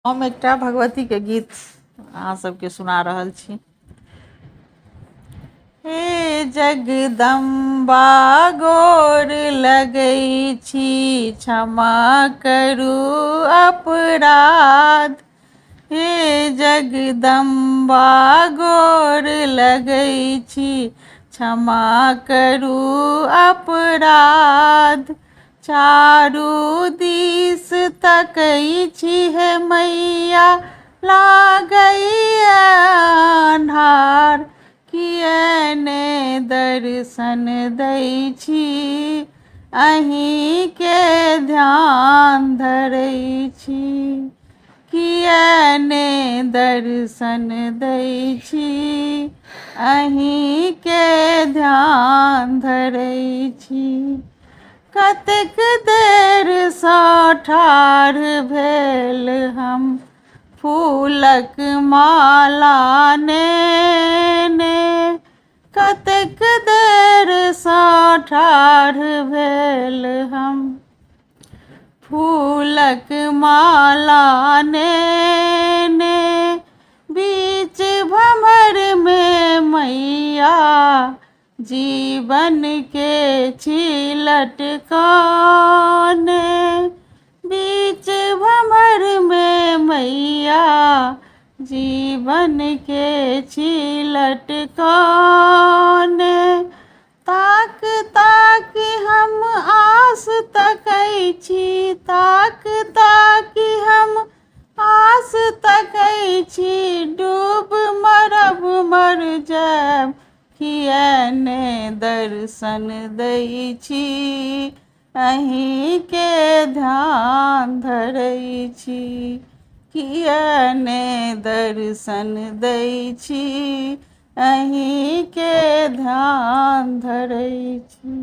हम एकटा भगवती के गीत अहाँ सबके सुना रहल छी। हे जगदम्बा गोर लगै छी, क्षमा करू अपराध। हे जगदम्बा गोर लगै छी, क्षमा करू अपराध। चारू दिस तकै छी हे मैया, लागैया अन्हार। किया ने दर्शन दै छी, अहीं के ध्यान धरै छी। किया ने दर्शन दै छी, अहीं के ध्यान धरै छी। कतेक देर सँ ठाढ़ भेल हम, फूलक माला नेने। कतेक देर सँ ठाढ़ भेल हम, फूलक माला नेने। बीच भंवर में मैया, जीवन के छी लटकाने। बीच भंवर में मैया, जीवन के छी लटकाने। ताक ताक हम आस तकै छी, ताक ताक हम आस तकै छी। डूब मरब मर जायब, किया ने दर्शन दै छी, अहीं के ध्यान धरै छी। किया ने दर्शन दै छी, अहीं के ध्यान धरै छी।